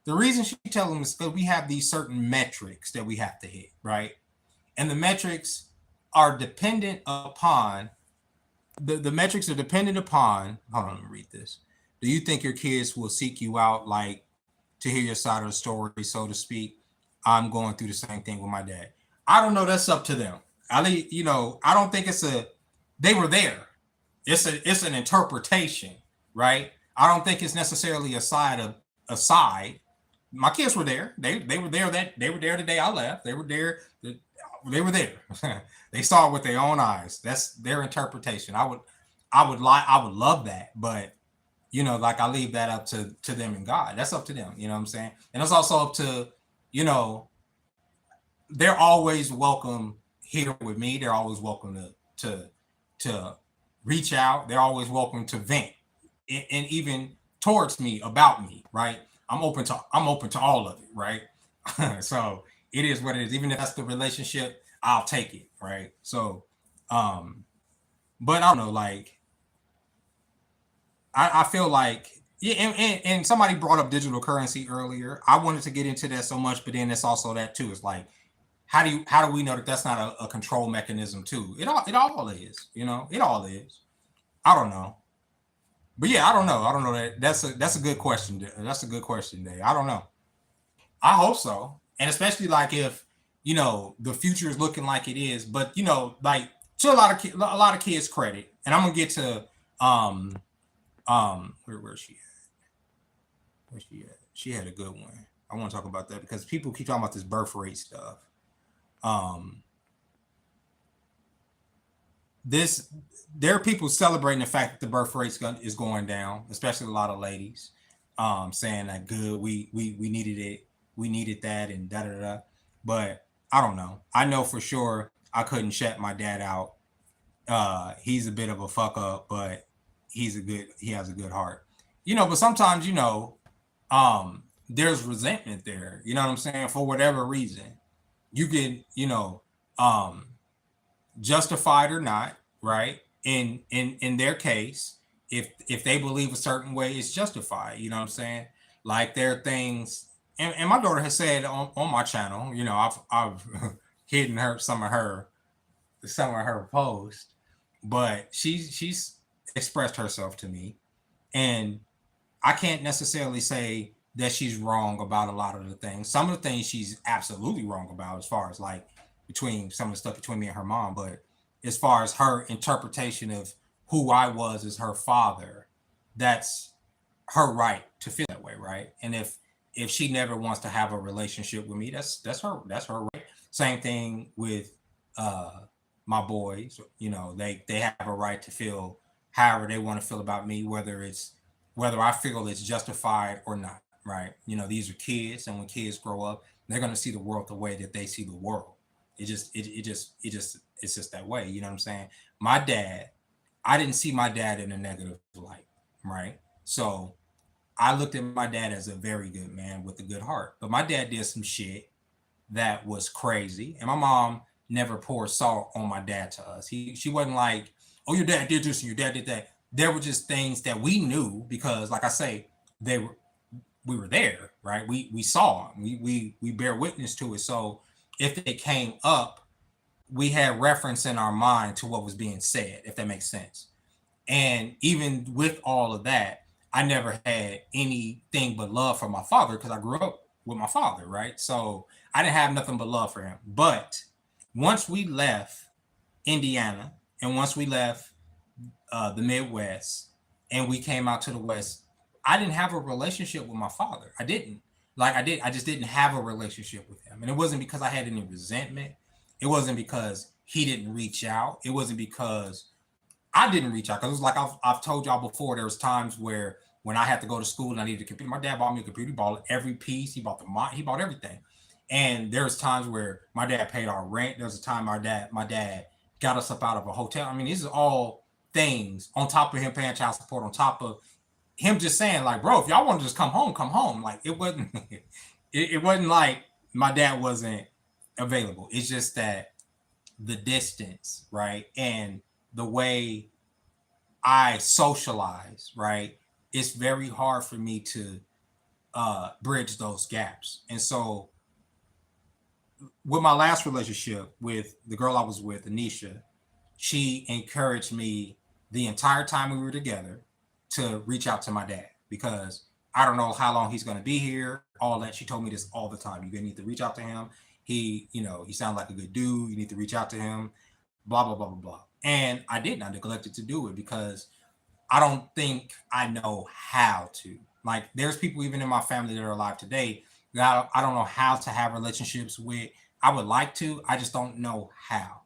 The reason she told him is because we have these certain metrics that we have to hit, right? And the metrics are dependent upon the metrics are dependent upon. Hold on, let me read this. Do you think your kids will seek you out, like, to hear your side of the story, so to speak? I'm going through the same thing with my dad. I don't know. That's up to them. I don't think it's a. They were there. It's an interpretation, right? I don't think it's necessarily a side. My kids were there. They were there they were there the day I left. They were there. They were there. They saw it with their own eyes. That's their interpretation. I would love that, but like, I leave that up to them and God. That's up to them. You know what I'm saying? And it's also up to, you know, they're always welcome here with me. They're always welcome to reach out. They're always welcome to vent, and even towards me, about me. Right? I'm open to all of it. Right? So it is what it is. Even if that's the relationship, I'll take it. Right? So, but I don't know. Like, I feel like, yeah, and somebody brought up digital currency earlier. I wanted to get into that so much, but then it's also that too. It's like, how do we know that that's not a control mechanism too? It all is. It all is. I don't know, but yeah, I don't know. I don't know that. That's a good question. That's a good question, Dave. I don't know. I hope so, and especially like if the future is looking like it is. But like, to a lot of kids credit, and I'm gonna get to um where's she at? Where's she at? She had a good one. I want to talk about that because people keep talking about this birth rate stuff. Um, this There are people celebrating the fact that the birth rate is going down, especially a lot of ladies, saying that good, we needed it, we needed that, and da da da. But I don't know. I know for sure I couldn't shut my dad out. He's a bit of a fuck up, but he has a good heart. But sometimes, there's resentment there. You know what I'm saying? For whatever reason, you can, um, justified or not, right? In their case, if they believe a certain way, it's justified. You know what I'm saying? Like, there are things, and my daughter has said on my channel. I've hidden some of her posts, but she's expressed herself to me, and I can't necessarily say that she's wrong about a lot of the things. Some of the things she's absolutely wrong about, as far as like between some of the stuff between me and her mom. But as far as her interpretation of who I was as her father, that's her right to feel that way, right? And if she never wants to have a relationship with me, that's her right. Same thing with uh my boys. You know, they have a right to feel however they want to feel about me, whether I feel it's justified or not, right? You know, these are kids, and when kids grow up, they're gonna see the world the way that they see the world. It's just that way. You know what I'm saying? My dad, I didn't see my dad in a negative light, right? So I looked at my dad as a very good man with a good heart. But my dad did some shit that was crazy, and my mom never poured salt on my dad to us. She wasn't like, "Oh, your dad did this and your dad did that." There were just things that we knew because, like I say, they were we were there, right? We saw them. We bear witness to it. So if it came up, we had reference in our mind to what was being said, if that makes sense. And even with all of that, I never had anything but love for my father because I grew up with my father, right? So I didn't have nothing but love for him. But once we left Indiana and once we left the Midwest and we came out to the West, I didn't have a relationship with my father. I didn't. I just didn't have a relationship with him. And it wasn't because I had any resentment. It wasn't because he didn't reach out. It wasn't because I didn't reach out. Because it was like I've told y'all before, there was times where when I had to go to school and I needed a computer, my dad bought me a computer. He bought every piece. He bought everything. And there was times where my dad paid our rent. There was a time my dad got us up out of a hotel. I mean, these are all things on top of him paying child support, on top of him just saying, like, bro, if y'all want to just come home, come home. Like it wasn't it wasn't like my dad wasn't available. It's just that the distance, right? And the way I socialize, right? It's very hard for me to bridge those gaps. And so with my last relationship with the girl I was with, Anisha, she encouraged me the entire time we were together to reach out to my dad because I don't know how long he's going to be here. All that. She told me this all the time. You're going to need to reach out to him. He sounds like a good dude. You need to reach out to him, blah, blah, blah, blah, blah. And I didn't. I neglected to do it because I don't think I know how to. Like, there's people even in my family that are alive today that I don't know how to have relationships with. I would like to. I just don't know how.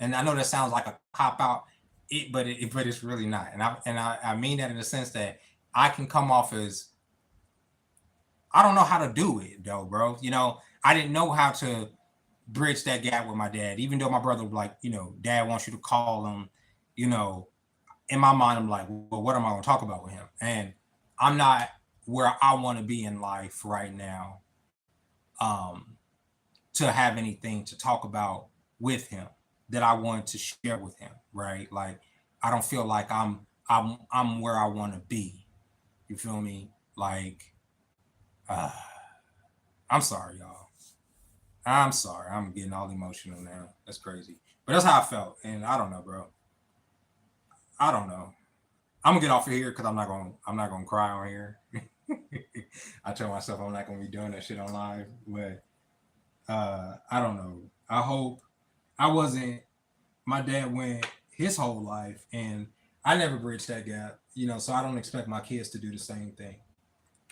And I know that sounds like a cop out, but it's really not. And I mean that in the sense that I can come off as I don't know how to do it though, bro. You know, I didn't know how to bridge that gap with my dad, even though my brother was like, dad wants you to call him, you know, in my mind, I'm like, well, what am I going to talk about with him? And I'm not where I want to be in life right now, um, to have anything to talk about with him that I want to share with him, right? Like, I don't feel like I'm where I want to be. You feel me? Like, uh, I'm sorry, y'all. I'm sorry. I'm getting all emotional now. That's crazy. But that's how I felt. And I don't know, bro. I don't know. I'm gonna get off of here because I'm not gonna cry on here. I tell myself I'm not gonna be doing that shit on live, but I don't know. I hope I wasn't. My dad went his whole life, and I never bridged that gap. So I don't expect my kids to do the same thing.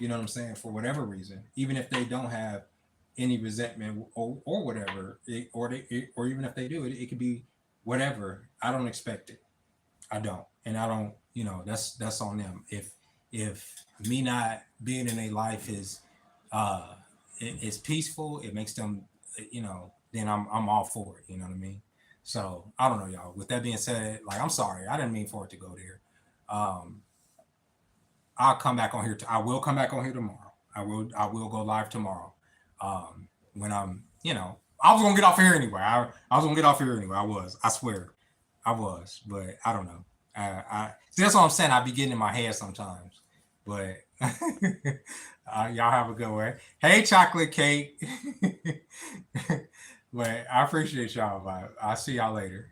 You know what I'm saying? For whatever reason, even if they don't have any resentment or whatever, or even if they do, it could be whatever. I don't expect it. I don't, and I don't. That's on them. If me not being in a life is peaceful, it makes them, then I'm all for it. You know what I mean? So I don't know, y'all. With that being said, like, I'm sorry, I didn't mean for it to go there. Um, I'll come back on here. I will come back on here tomorrow. I will go live tomorrow. When I was gonna get off here anyway. I was gonna get off here anyway. I was. I swear, I was. But I don't know. I see, that's what I'm saying. I be getting in my head sometimes. But y'all have a good one. Hey, chocolate cake. But I appreciate y'all. I'll see y'all later.